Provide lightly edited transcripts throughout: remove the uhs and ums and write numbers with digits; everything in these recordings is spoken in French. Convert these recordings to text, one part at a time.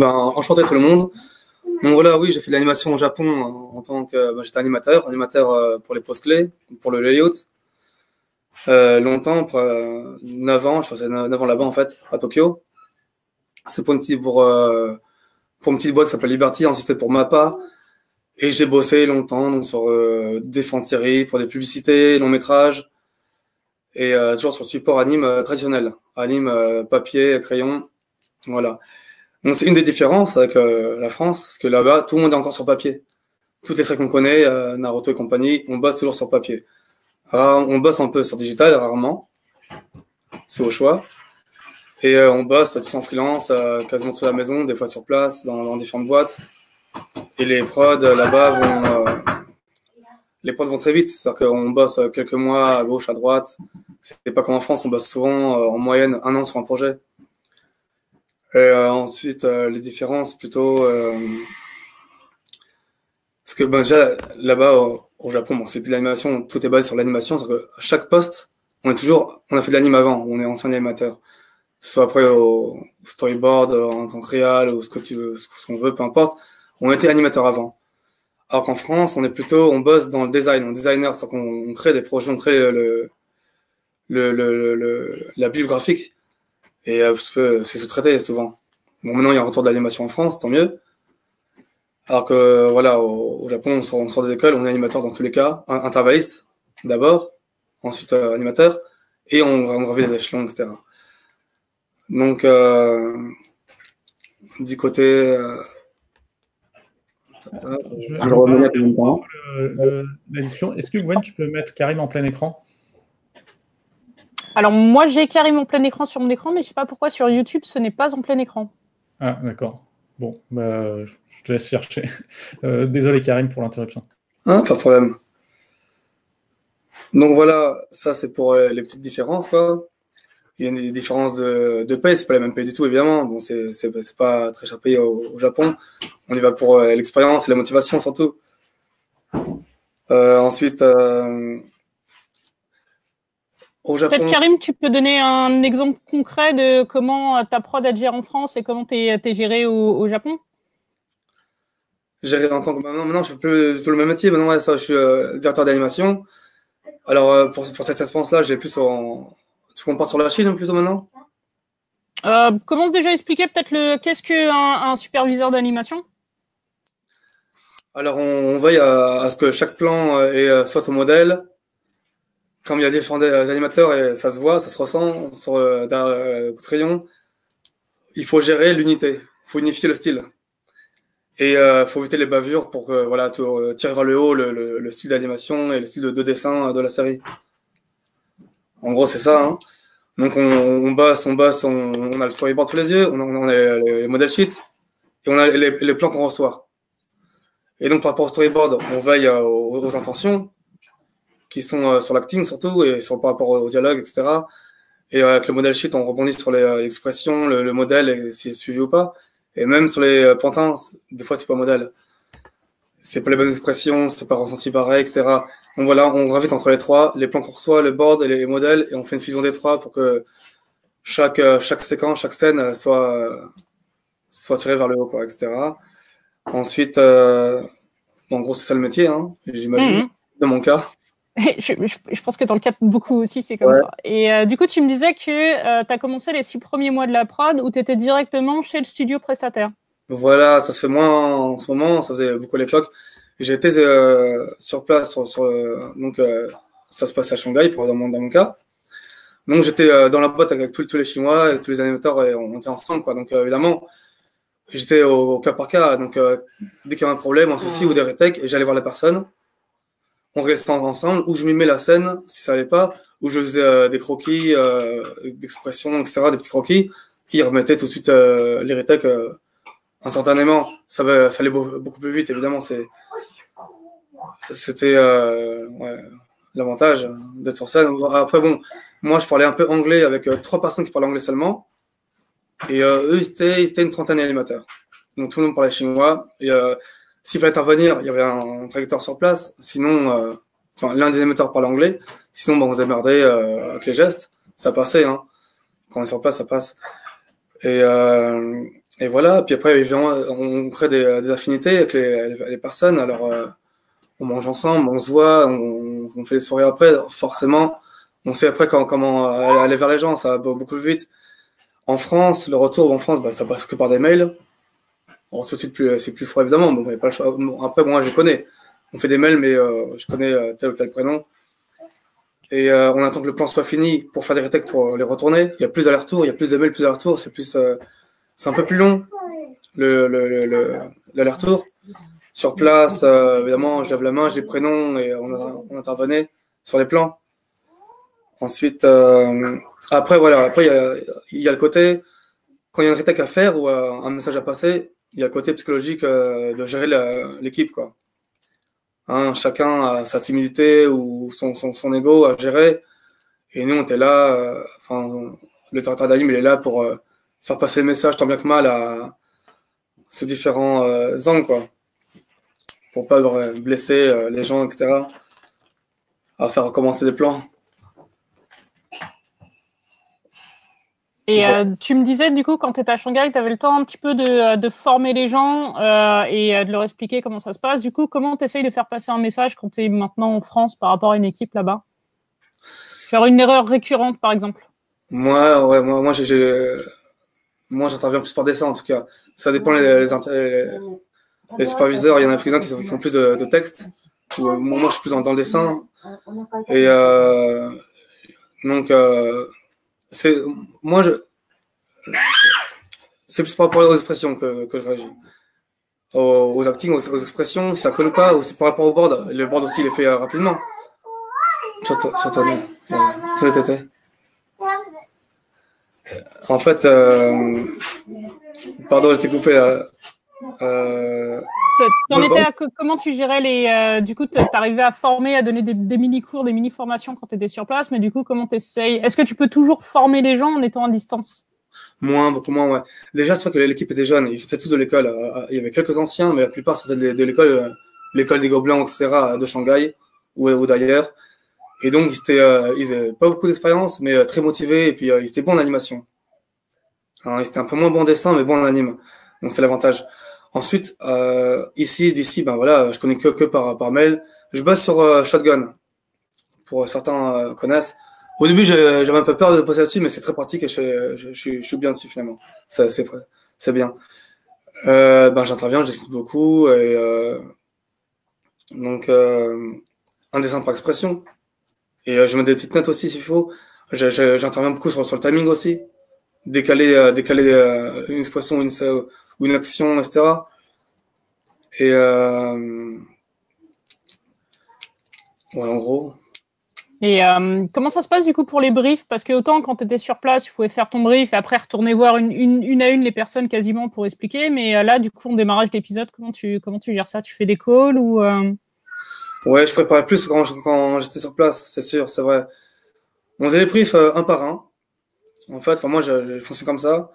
Enchanté tout le monde. Donc voilà, oui, j'ai fait de l'animation au Japon en tant que j'étais animateur pour les postes clés, pour le layout. Longtemps, pour 9 ans, je faisais 9 ans là-bas en fait, à Tokyo. C'est pour une petite boîte qui s'appelle Liberty, ensuite c'était pour MAPPA. Et j'ai bossé longtemps donc, sur des fins de série, pour des publicités, longs métrages, et toujours sur support anime traditionnel, anime papier, crayon, voilà. Donc c'est une des différences avec la France, parce que là-bas, tout le monde est encore sur papier. Toutes les séries qu'on connaît, Naruto et compagnie, on bosse toujours sur papier. On bosse un peu sur digital, rarement. C'est au choix. Et on bosse tous en freelance, quasiment toute la maison, des fois sur place, dans différentes boîtes. Et les prods là-bas les prods vont très vite. C'est-à-dire qu'on bosse quelques mois à gauche, à droite. C'est pas comme en France, on bosse souvent en moyenne 1 an sur un projet. Et ensuite, les différences plutôt. Parce que déjà, là-bas, au Japon, c'est plus de l'animation, tout est basé sur l'animation. C'est-à-dire que chaque poste, on a fait de l'anime avant, on est ancien animateur. Soit après au storyboard, en tant que réal, ou ce qu'on veut, peu importe. On était animateur avant. Alors qu'en France, on bosse dans le design, on est designer, c'est-à-dire qu'on crée des projets, on crée la bibliographique. Et parce que c'est sous-traité souvent. Bon, maintenant, il y a un retour de l'animation en France, tant mieux. Alors que, voilà, au Japon, on sort des écoles, on est animateur dans tous les cas, intervalliste d'abord, ensuite animateur, et on gravit les échelons, etc. Donc, du côté... Je vais remettre la discussion. Est-ce que Gwen, tu peux mettre Karim en plein écran? Alors, moi, j'ai Karim en plein écran sur mon écran, mais je ne sais pas pourquoi sur YouTube, ce n'est pas en plein écran. Ah, d'accord. Bon, je te laisse chercher. Désolé, Karim, pour l'interruption. Pas de problème. Donc voilà, ça, c'est pour les petites différences, quoi. Il y a des différences de paye, c'est pas la même paye du tout, évidemment. Bon, c'est pas très cher payé au Japon. On y va pour l'expérience et la motivation, surtout. Ensuite... Peut-être, Karim, tu peux donner un exemple concret de comment ta prod a géré en France et comment t'es géré au Japon? Géré en tant que... Maintenant, je fais plus tout le même métier. Maintenant, je suis directeur d'animation. Alors, pour cette expérience-là, j'ai plus Tu compares sur la Chine, plutôt, maintenant? Commence déjà à expliquer peut-être qu'est-ce qu'un superviseur d'animation? Alors, on veille à ce que chaque plan soit au modèle. Comme il y a différents animateurs, et ça se voit, ça se ressent derrière le coup de crayon, il faut gérer l'unité, il faut unifier le style. Et il faut éviter les bavures pour que tirer vers le haut le style d'animation et le style de dessin de la série. En gros, c'est ça. Hein. Donc on bosse, on a le storyboard sous les yeux, on a les model sheets et on a les plans qu'on reçoit. Et donc par rapport au storyboard, on veille aux intentions qui sont sur l'acting surtout et par rapport au dialogue, etc. Et avec le model sheet, on rebondit sur l'expression, le modèle et s'il est suivi ou pas. Et même sur les pantins, des fois c'est pas modèle. C'est pas les bonnes expressions, c'est pas ressenti pareil, etc. Donc voilà, on gravite entre les trois, les plans qu'on reçoit, le board et les modèles, et on fait une fusion des trois pour que chaque séquence, chaque scène soit tirée vers le haut, quoi, etc. Ensuite, en gros, c'est ça le métier, hein, j'imagine, dans mon cas. Je pense que dans le cas de beaucoup aussi, c'est comme ça. Et du coup, tu me disais que tu as commencé les 6 premiers mois de la prod où tu étais directement chez le studio prestataire. Voilà, ça se fait moins en ce moment, ça faisait beaucoup à l'époque. J'étais sur place, donc ça se passe à Shanghai dans mon cas. Donc j'étais dans la boîte avec tous les Chinois et tous les animateurs et on était ensemble, quoi. Donc évidemment, j'étais au cas par cas. Donc dès qu'il y avait un problème, un souci ou des rétecs, j'allais voir la personne. On restait ensemble, ou je mimais la scène, si ça allait pas, ou je faisais des croquis, d'expressions, etc., des petits croquis. Ils remettaient tout de suite les rétecs instantanément. Ça allait beaucoup plus vite, évidemment. C'était l'avantage d'être sur scène. Après, bon, moi, je parlais un peu anglais avec 3 personnes qui parlaient anglais seulement. Et eux, ils étaient une trentaine d'animateurs. Donc, tout le monde parlait chinois. Et s'il fallait intervenir, il y avait un traducteur sur place. Sinon, l'un des animateurs parlait anglais. Sinon, on se démerdait avec les gestes. Ça passait. Hein. Quand on est sur place, ça passe. Et, et voilà. Puis après, évidemment, on crée des affinités avec les personnes. Alors, on mange ensemble, on se voit, on fait des soirées après. Forcément, on sait après comment aller vers les gens. Ça va beaucoup plus vite. En France, le retour en France, bah, ça passe que par des mails. Bon, c'est plus fort évidemment. Bon, pas le choix. Bon, après, moi, je connais. On fait des mails, mais je connais tel ou tel prénom. Et on attend que le plan soit fini pour faire des retakes pour les retourner. Il y a plus d'allers-retours, il y a plus de mails, plus d'allers-retours. C'est un peu plus long l'aller-retour. Sur place, évidemment, je lève la main, j'ai le prénom et on intervenait sur les plans. Ensuite, après il y a le côté quand il y a une retake à faire ou un message à passer, il y a le côté psychologique de gérer l'équipe, quoi. Hein, chacun a sa timidité ou son ego à gérer. Et nous, on était là, le directeur d'anime, il est là pour faire passer le message tant bien que mal sous différents angles, quoi. Pour pas blesser les gens, etc. À faire recommencer des plans. Et tu me disais, du coup, quand tu étais à Shanghai, tu avais le temps un petit peu de former les gens et de leur expliquer comment ça se passe. Du coup, comment tu essayes de faire passer un message quand tu es maintenant en France par rapport à une équipe là-bas? Faire une erreur récurrente, par exemple. Moi, j'interviens plus par dessin, en tout cas. Ça dépend les superviseurs. Il y en a plus d'un qui font plus de texte. Moi, je suis plus dans le dessin. Et donc... c'est plus par rapport aux expressions que je réagis. Aux actings, aux expressions, si ça colle ou pas, ou c'est par rapport au board. Le board aussi, il est fait rapidement. En fait, pardon, j'étais coupé là. Comment tu gérais du coup, tu arrivais à former, à donner des mini-cours, des mini-formations quand tu étais sur place, mais du coup, comment tu essayes? Est-ce que tu peux toujours former les gens en étant à distance? Beaucoup moins, ouais. Déjà, c'est vrai que l'équipe était jeune, ils sortaient tous de l'école. Il y avait quelques anciens, mais la plupart sortaient de l'école des Gobelins, etc., de Shanghai ou d'ailleurs. Et donc, ils avaient pas beaucoup d'expérience, mais très motivés, et puis ils étaient bons en animation. Hein, ils étaient un peu moins bons en dessin, mais bons en anime. Donc, c'est l'avantage. Ensuite, d'ici, ben voilà, je connais que par mail. Je bosse sur Shotgun, pour certains connaissent. Au début, j'avais un peu peur de poser là-dessus, mais c'est très pratique et je suis bien dessus finalement. C'est bien. J'interviens, je décide beaucoup et donc un dessin par expression. Et je mets des petites notes aussi s'il faut. J'interviens beaucoup sur le timing aussi, décaler une expression ou une action, etc. Et voilà, en gros. Et comment ça se passe du coup pour les briefs? Parce que autant quand tu étais sur place, tu pouvais faire ton brief et après retourner voir une à une les personnes quasiment pour expliquer. Mais là, du coup, en démarrage d'épisode, comment tu gères ça? Tu fais des calls ou Ouais, je préparais plus quand j'étais sur place, c'est sûr, c'est vrai. On faisait les briefs un par un. En fait, moi, je fonctionne comme ça.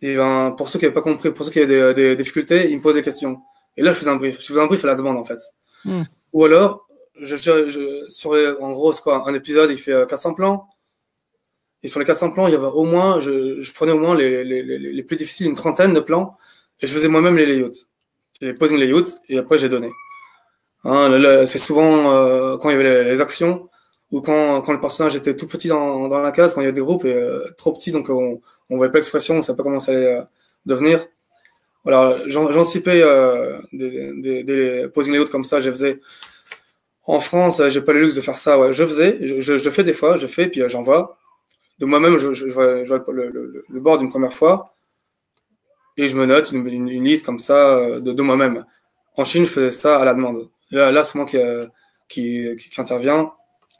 Et pour ceux qui n'avaient pas compris, pour ceux qui avaient des difficultés, ils me posaient des questions. Et là, je faisais un brief. Je faisais un brief à la demande, en fait. Ou alors, en gros, c'est quoi? Un épisode, il fait 400 plans. Et sur les 400 plans, il y avait au moins, je prenais au moins les plus difficiles, une trentaine de plans. Et je faisais moi-même les layouts. Les posing layouts, et après, j'ai donné. Hein, c'est souvent quand il y avait les actions, ou quand le personnage était tout petit dans la case, quand il y avait des groupes et trop petits, donc on voyait pas l'expression, on savait pas comment ça allait devenir. Voilà, j'anticipais des posing layouts comme ça, je faisais. En France, j'ai pas le luxe de faire ça. Ouais. Je fais des fois, puis j'envoie. De moi-même, je vois le board une première fois et je me note une liste comme ça de moi-même. En Chine, je faisais ça à la demande. Là c'est moi qui intervient,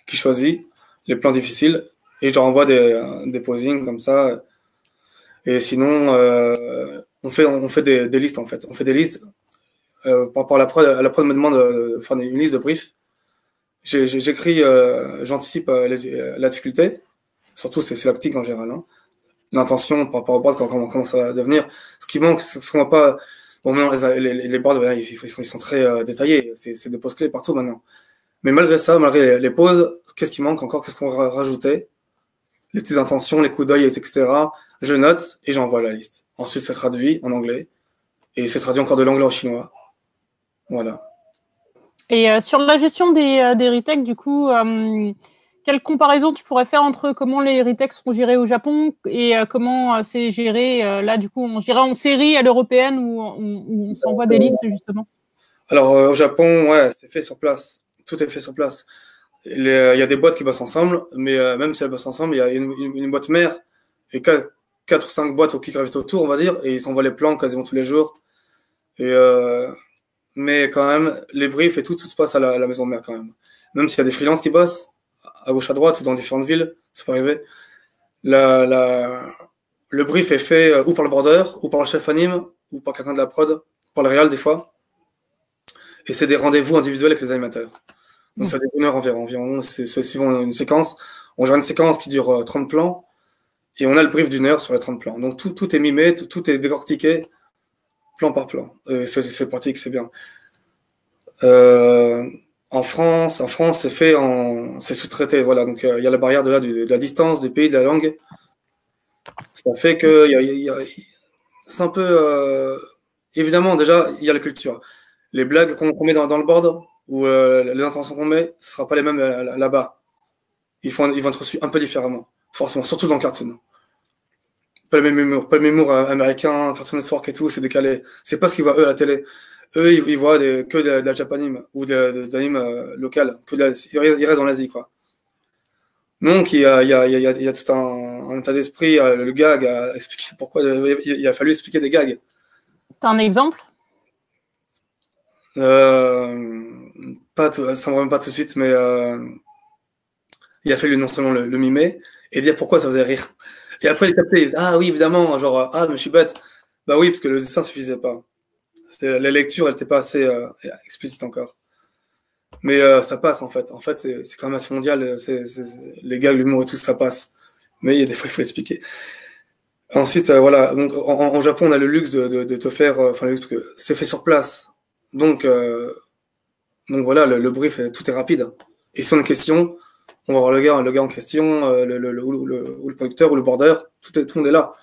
qui choisit les plans difficiles et je renvoie des posings comme ça. Et sinon, on fait des listes en fait. On fait des listes. Par rapport à la prod me demande de faire une liste de briefs. J'écrit, j'anticipe la difficulté. Surtout, c'est l'acting en général. Hein. L'intention par rapport au board, comment ça va devenir. Ce qui manque, ce qu'on va pas. Bon, maintenant, les boards, ils sont très détaillés. C'est des poses clés partout maintenant. Mais malgré ça, malgré les poses, qu'est-ce qui manque encore? Qu'est-ce qu'on va rajouter? Les petites intentions, les coups d'œil, etc. je note et j'envoie la liste. Ensuite, c'est traduit en anglais et c'est traduit encore de l'anglais en chinois. Voilà. Et sur la gestion des retakes, du coup, quelle comparaison tu pourrais faire entre comment les retakes sont gérés au Japon et comment c'est géré là, du coup, on dirait en série à l'européenne où on s'envoie des listes, justement? Alors, au Japon, ouais, c'est fait sur place. Tout est fait sur place. Il y a des boîtes qui bossent ensemble, mais même si elles bossent ensemble, il y a une boîte mère et 4 ou 5 boîtes qui gravitent autour, on va dire, et ils s'envoient les plans quasiment tous les jours. Et, mais quand même, les briefs et tout se passe à la maison mère quand même. Même s'il y a des freelances qui bossent, à gauche, à droite ou dans différentes villes, ça peut arriver. Le brief est fait ou par le border, ou par le chef anime, ou par quelqu'un de la prod, par le réal des fois. Et c'est des rendez-vous individuels avec les animateurs. Donc ça dure 1 heure environ. C'est suivant une séquence. On gère une séquence qui dure 30 plans. Et on a le brief d'1 heure sur les 30 plans. Donc tout est mimé, tout est décortiqué, plan par plan. C'est pratique, c'est bien. En France, c'est sous-traité. Voilà. Donc il y a la barrière de la distance, du pays, de la langue. Ça fait que c'est un peu... évidemment, déjà, il y a la culture. Les blagues qu'on met dans le board ou les intentions qu'on met, ce ne sera pas les mêmes là-bas. Ils vont être reçus un peu différemment, forcément, surtout dans le cartoon. Pas le même humour américain, Cartoon Network et tout, c'est décalé. C'est pas ce qu'ils voient eux à la télé. Eux, ils voient que de la japanime ou des animes locales. Ils restent dans l'Asie, quoi. Donc, il y a tout un état d'esprit. Le gag a expliqué pourquoi il a fallu expliquer des gags. T'as un exemple? Ça me revient pas tout de suite, mais il a fallu non seulement le mimer et dire pourquoi ça faisait rire. Et après, il captait, ah oui, évidemment, genre, ah, mais je suis bête. Bah oui, parce que le dessin suffisait pas. La lecture, elle n'était pas assez explicite encore. Mais ça passe, en fait. En fait, c'est quand même assez mondial. Les gags, l'humour et tout, ça passe. Mais il y a des fois, il faut expliquer. Ensuite, voilà. Donc, en Japon, on a le luxe de te faire, enfin, le luxe, parce que c'est fait sur place. Donc voilà, le brief, tout est rapide. Et si on a une question, on va voir le gars en question, ou le producteur, ou le border, tout le monde est là.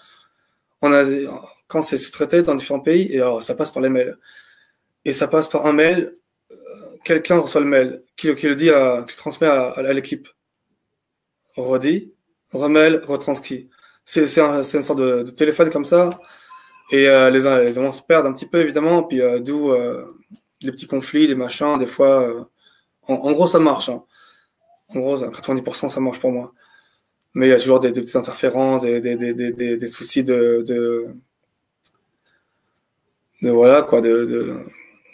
Quand c'est sous-traité dans différents pays, et alors ça passe par les mails. Et ça passe par un mail, quelqu'un reçoit le mail, qui le transmet à l'équipe. Redit, remail, retranscrit. C'est une sorte de téléphone comme ça, et les gens se perdent un petit peu, évidemment, puis d'où les petits conflits, les machins, des fois. En gros, ça marche. Hein. En gros, à 90%, ça marche pour moi. Mais il y a toujours des petites interférences, des soucis voilà, quoi, de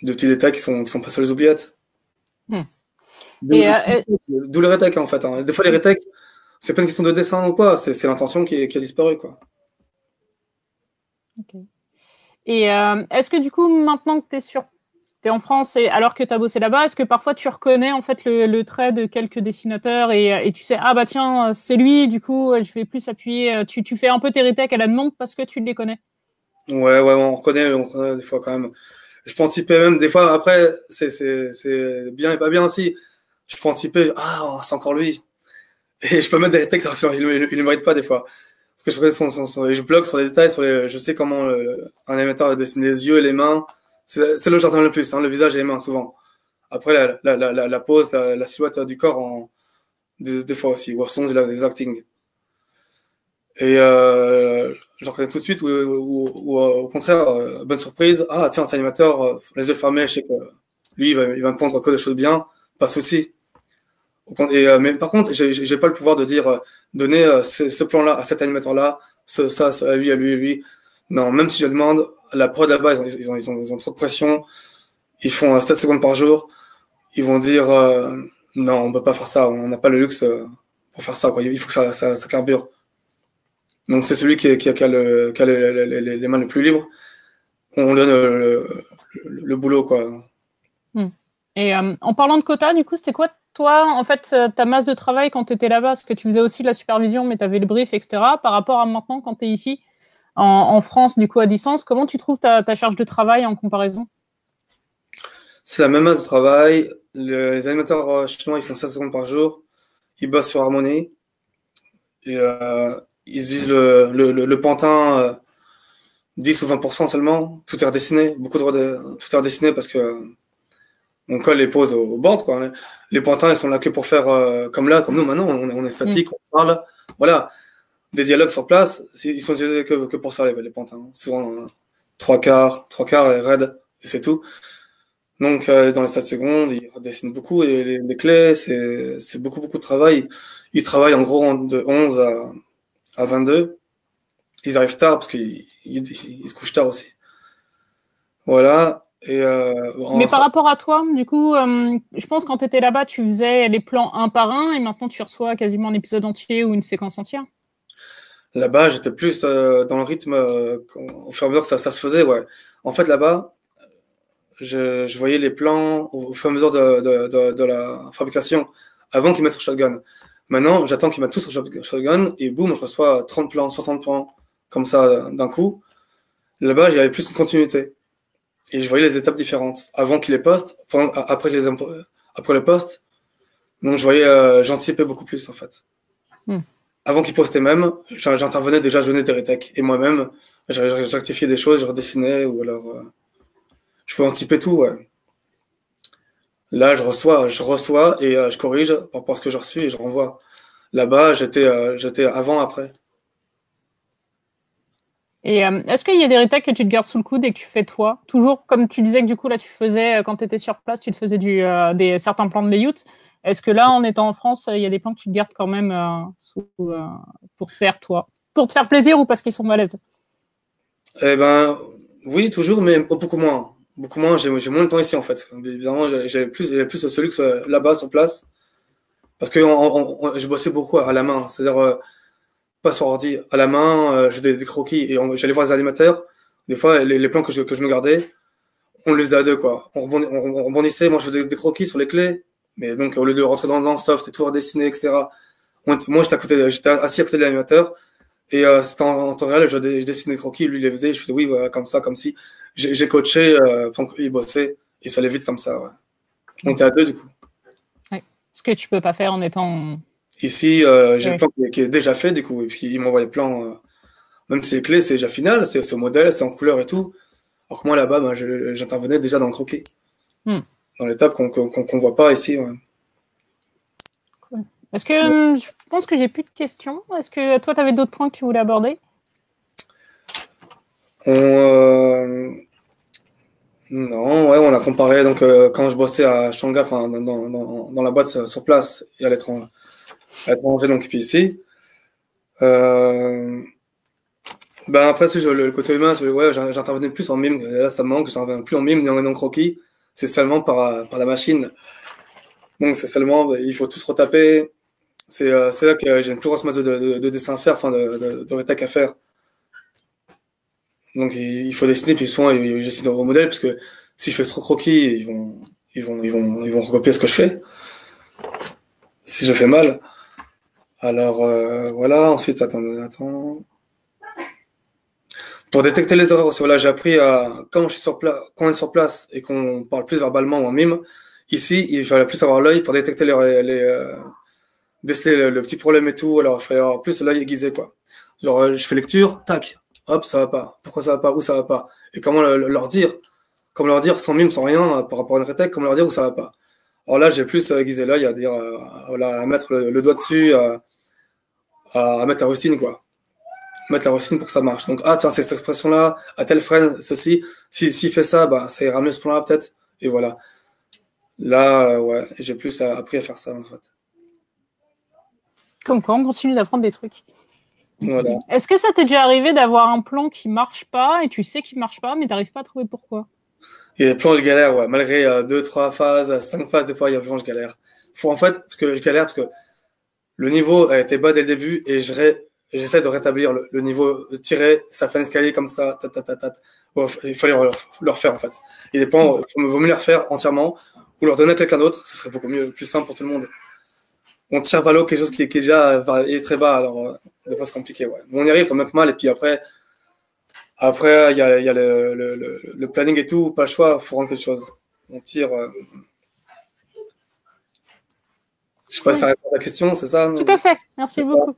petits détails qui sont pas sur les oubliettes. D'où les retakes, en fait. Hein. Des fois, les retakes, c'est pas une question de dessin ou quoi, c'est l'intention qui a disparu, quoi. Okay. Et est-ce que du coup, maintenant que tu es en France et alors que tu as bossé là-bas, est-ce que parfois tu reconnais en fait le trait de quelques dessinateurs et tu sais, ah bah tiens, c'est lui, du coup, je vais plus appuyer. Tu fais un peu tes retakes à la demande parce que tu les connais? Ouais, on reconnaît des fois quand même. Je peux anticiper même des fois, après, c'est bien et pas bien aussi. Je peux anticiper, ah, c'est encore lui. Et je peux mettre des retakes, il ne mérite pas des fois. Parce que je connais je bloque sur les détails, je sais comment un animateur dessine les yeux et les mains. C'est le jardin le plus, hein, le visage et les mains souvent. Après, la pose, la silhouette du corps, des fois aussi, ou sinon des acting. Et je reconnais tout de suite, ou au contraire, bonne surprise, ah tiens, cet animateur, les yeux fermés, je sais que lui, il va me pondre que des choses bien, pas de souci. Mais par contre, j'ai pas le pouvoir de dire, donner ce plan-là à cet animateur-là, ça à lui, à lui, à lui. Non, même si je demande, la prod là-bas, ils ont trop de pression, ils font 7 secondes par jour, ils vont dire, non, on peut pas faire ça, on n'a pas le luxe pour faire ça, quoi. Il faut que ça carbure. Donc c'est celui qui a les mains les plus libres, on donne le boulot, quoi. Et en parlant de quota, du coup, c'était quoi, toi, en fait, ta masse de travail quand tu étais là-bas? Parce que tu faisais aussi de la supervision, mais tu avais le brief, etc. Par rapport à maintenant, quand tu es ici, en France, du coup, à distance, comment tu trouves ta charge de travail en comparaison? C'est la même masse de travail. Les animateurs chinois, ils font 16 secondes par jour. Ils bossent sur Harmony. Et ils utilisent le pantin 10 ou 20% seulement. Tout est redessiné, tout est redessiné parce que on colle les poses au board, quoi. Les pantins, ils sont là que pour faire comme nous maintenant, on est statique, on parle. Voilà, des dialogues sur place, ils sont utilisés que pour ça, les pantins. Souvent, trois quarts et raide, et c'est tout. Donc, dans les 7 secondes, ils redessinent beaucoup, et les clés, c'est beaucoup de travail. Ils travaillent en gros de 11 à 22. Ils arrivent tard parce qu'ils se couchent tard aussi. Voilà. Et, mais par rapport à toi, du coup, je pense que quand tu étais là-bas, tu faisais les plans un par un et maintenant tu reçois quasiment un épisode entier ou une séquence entière. Là-bas, j'étais plus dans le rythme au fur et à mesure que ça se faisait. Ouais. En fait, là-bas, je voyais les plans au fur et à mesure de la fabrication avant qu'ils mettent sur Shotgun. Maintenant, j'attends qu'ils mettent tout sur Shotgun et boum, je reçois 30 plans, 60 plans comme ça d'un coup. Là-bas, il y avait plus de continuité. Et je voyais les étapes différentes. Avant qu'ils les postent, après le post. Donc je voyais, j'anticipais beaucoup plus en fait. Avant qu'ils postaient même, j'intervenais déjà, je donnais des rétecs. Et moi-même, j'ai rectifié des choses, je redessinais, ou alors je peux anticiper tout, ouais. Là, je reçois et je corrige par rapport à ce que j'ai reçu et je renvoie. Là-bas, j'étais avant, après. Et est-ce qu'il y a des rétecs que tu te gardes sous le coude et que tu fais toi? Toujours, comme tu disais que du coup, là, tu faisais, quand tu étais sur place, tu te faisais certains plans de layout. Est-ce que là, en étant en France, il y a des plans que tu te gardes quand même pour faire toi? Pour te faire plaisir ou parce qu'ils sont malaises? Eh ben, oui, toujours, mais beaucoup moins. Beaucoup moins, j'ai moins de temps ici en fait. Évidemment, j'avais plus celui que là-bas sur place. Parce que je bossais beaucoup à la main. C'est-à-dire, pas sur ordi, à la main, je faisais des croquis et j'allais voir les animateurs. Des fois, les plans que je me gardais, on les faisait à deux, quoi. On rebondissait, moi je faisais des croquis sur les clés, mais donc au lieu de rentrer dans le soft et tout redessiner, etc. Moi j'étais assis à côté de l'animateur et c'était en temps réel, je dessinais des croquis, lui il les faisait, je faisais oui, voilà, comme ça, comme si. J'ai coaché pendant qu'il bossait et ça allait vite comme ça, ouais. On était à deux du coup. Ouais. Ce que tu peux pas faire en étant. Ici, j'ai le plan qui est déjà fait, du coup, et puis il m'envoie les plans, même si les clés, c'est déjà final, c'est ce modèle, c'est en couleur et tout. Alors que moi, là-bas, ben, j'intervenais déjà dans le croquis. Dans l'étape qu'on voit pas ici. Ouais. Cool. Est-ce que je pense que j'ai plus de questions. Est-ce que toi, tu avais d'autres points que tu voulais aborder? Non, ouais, on a comparé. Donc, quand je bossais à Shanghai, enfin, dans la boîte sur place et à l'étranger, donc, puis ici. Ben après, si le côté humain, ouais, j'intervenais plus en mime. Là, ça me manque, j'interviens plus en mime ni en croquis. C'est seulement par la machine. Donc, c'est seulement, il faut tout se retaper. C'est là que j'ai une plus grosse masse de dessins à faire, enfin, de rétac à faire. Donc, il faut dessiner, puis souvent, j'essaie au modèle, parce que si je fais trop croquis, ils vont recopier ce que je fais. Si je fais mal. Alors, voilà. Ensuite, attends. Pour détecter les erreurs, voilà, j'ai appris quand on est sur place et qu'on parle plus verbalement ou en mime, ici, il fallait plus avoir l'œil pour détecter déceler le petit problème et tout. Alors, il fallait avoir plus l'œil aiguisé, quoi. Genre, je fais lecture, tac, hop, ça va pas. Pourquoi ça va pas? Où ça va pas? Et comment leur dire? Comment leur dire sans mime, sans rien, par rapport à une rétec, comment leur dire où ça va pas? Alors là, j'ai plus aiguisé l'œil, à dire, voilà, à mettre le doigt dessus, à mettre la rustine, quoi. Mettre la rustine pour que ça marche. Donc, tiens, c'est cette expression-là, à tel frein, ceci. S'il fait ça, bah, ça ira mieux ce plan-là, peut-être. Et voilà. Là, ouais, j'ai plus appris à faire ça, en fait. Comme quoi, on continue d'apprendre des trucs. Voilà. Est-ce que ça t'est déjà arrivé d'avoir un plan qui marche pas et tu sais qu'il marche pas, mais t'arrives pas à trouver pourquoi? Il y a des plans, je galère, ouais. Malgré 2, 3 phases, 5 phases, des fois, il y a des plans, je galère. En fait, parce que je galère, parce que le niveau a été bas dès le début et j'essaie de rétablir le niveau tiré, ça fait un escalier comme ça, il fallait le refaire en fait. Et des plans, il vaut mieux les refaire entièrement ou leur donner à quelqu'un d'autre, ce serait beaucoup mieux, plus simple pour tout le monde. On tire vers l'eau quelque chose qui est déjà est très bas, alors des fois c'est compliqué, ouais. Mais on y arrive, ça manque mal, et puis après il y a le planning et tout, pas le choix, faut rendre quelque chose. On tire. Je sais pas si ça répond à la question, c'est ça? Tout à fait, merci beaucoup.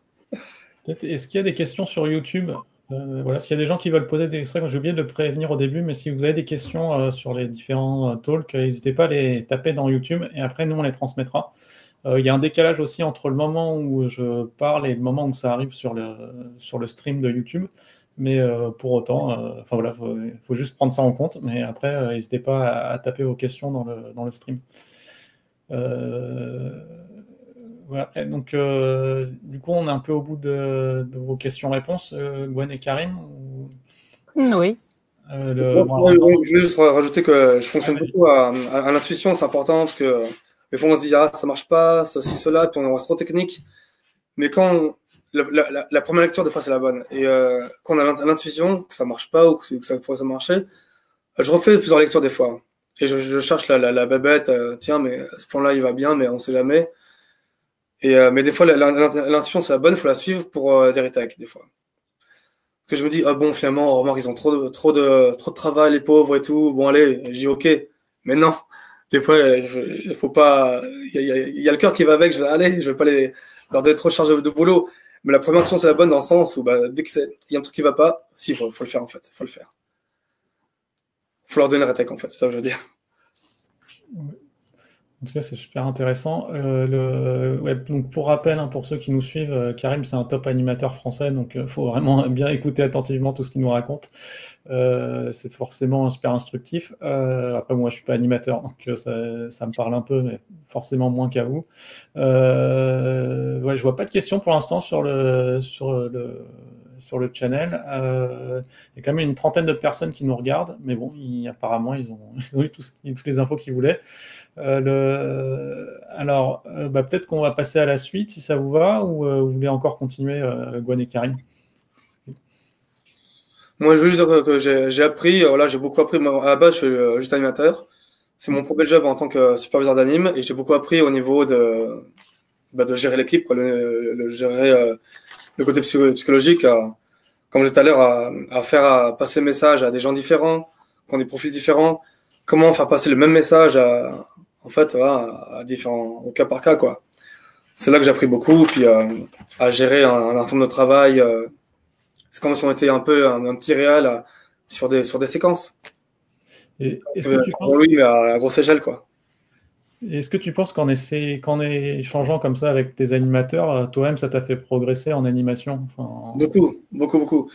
Est-ce qu'il y a des questions sur YouTube? Voilà, s'il y a des gens qui veulent poser des questions, j'ai oublié de le prévenir au début, mais si vous avez des questions sur les différents talks, n'hésitez pas à les taper dans YouTube et après, nous, on les transmettra. Il y a un décalage aussi entre le moment où je parle et le moment où ça arrive sur le stream de YouTube. Mais pour autant, enfin voilà, faut juste prendre ça en compte. Mais après, n'hésitez pas à taper vos questions dans le stream. Voilà. Et donc, du coup, on est un peu au bout de vos questions-réponses, Gwen et Karim. Oui. Je vais juste rajouter que je fonctionne beaucoup à l'intuition, c'est important parce que des fois on se dit ah ça marche pas, ceci, cela, puis on reste trop technique. Mais quand la première lecture des fois c'est la bonne et quand on a l'intuition que ça marche pas ou que ça pourrait marcher, je refais plusieurs lectures des fois et je cherche la babette, tiens mais ce plan-là il va bien mais on sait jamais. Et mais des fois l'intuition c'est la bonne, il faut la suivre pour des rétacs des fois. Que je me dis, ah bon, finalement, remarque, ils ont trop de travail, les pauvres et tout. Bon, allez, je dis, ok. Mais non. Des fois, il faut pas, il y a le cœur qui va avec. Je vais, allez, je vais pas leur donner trop de charge de boulot. Mais la première option, c'est la bonne dans le sens où, bah, dès qu'il y a un truc qui va pas, si, faut le faire, en fait. Faut le faire. Faut leur donner la tech, en fait. C'est ça que je veux dire. En tout cas, c'est super intéressant. Ouais, donc pour rappel, hein, pour ceux qui nous suivent, Karim, c'est un top animateur français, donc il faut vraiment bien écouter attentivement tout ce qu'il nous raconte. C'est forcément super instructif. Après, moi, je suis pas animateur, donc ça me parle un peu, mais forcément moins qu'à vous. Ouais, je vois pas de questions pour l'instant sur le channel. Il y a quand même une trentaine de personnes qui nous regardent, mais bon, apparemment, ils ont eu toutes les infos qu'ils voulaient. Alors, peut-être qu'on va passer à la suite, si ça vous va, ou vous voulez encore continuer, Gwen et Karim? Moi, je veux juste dire que j'ai appris, voilà, j'ai beaucoup appris. Moi, à la base, je suis juste animateur. C'est mon premier job en tant que superviseur d'anime, et j'ai beaucoup appris au niveau de gérer l'équipe, quoi, gérer le côté psychologique, comme je disais tout à l'heure, à passer le message à des gens différents, qui ont des profils différents. Comment faire passer le même message en fait, voilà, au cas par cas, quoi. C'est là que j'ai appris beaucoup, puis à gérer un ensemble de travail. C'est comme si on était un peu un petit réal sur des séquences. Et est-ce que tu penses... Oui, mais à grosse échelle, quoi. Est-ce que tu penses qu'en échangeant comme ça avec tes animateurs, toi-même, ça t'a fait progresser en animation? Beaucoup, beaucoup, beaucoup.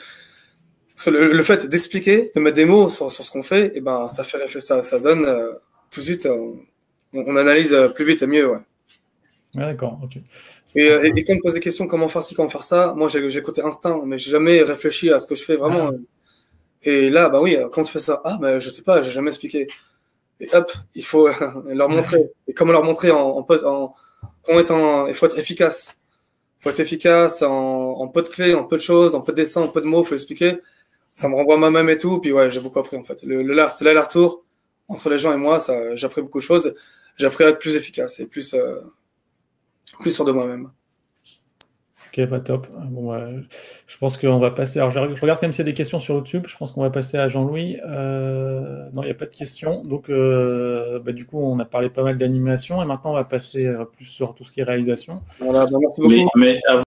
Le fait d'expliquer, de mettre des mots sur ce qu'on fait, et ben, ça fait réfléchir, ça donne tout de suite, on analyse plus vite et mieux, ouais. Ouais, d'accord, ok. Et quand on me pose des questions, comment faire ci, comment faire ça, moi j'ai côté instinct, mais j'ai jamais réfléchi à ce que je fais vraiment. Et là, bah oui, quand tu fais ça, je sais pas, j'ai jamais expliqué. Et hop, il faut leur montrer. Et comment leur montrer il faut être efficace. Il faut être efficace en peu de clés, en peu de choses, en peu de dessins, en peu de mots, il faut expliquer. Ça me renvoie moi-même et tout, puis ouais, j'ai beaucoup appris en fait. L'aller-retour entre les gens et moi, j'ai appris beaucoup de choses. J'ai appris à être plus efficace et plus sûr de moi-même. Ok, pas top. Bon, je pense qu'on va passer. Alors, je regarde quand même s'il y a des questions sur YouTube. Je pense qu'on va passer à Jean-Louis. Non, il n'y a pas de questions. Donc, du coup, on a parlé pas mal d'animation et maintenant, on va passer plus sur tout ce qui est réalisation. Voilà, merci beaucoup. Oui, mais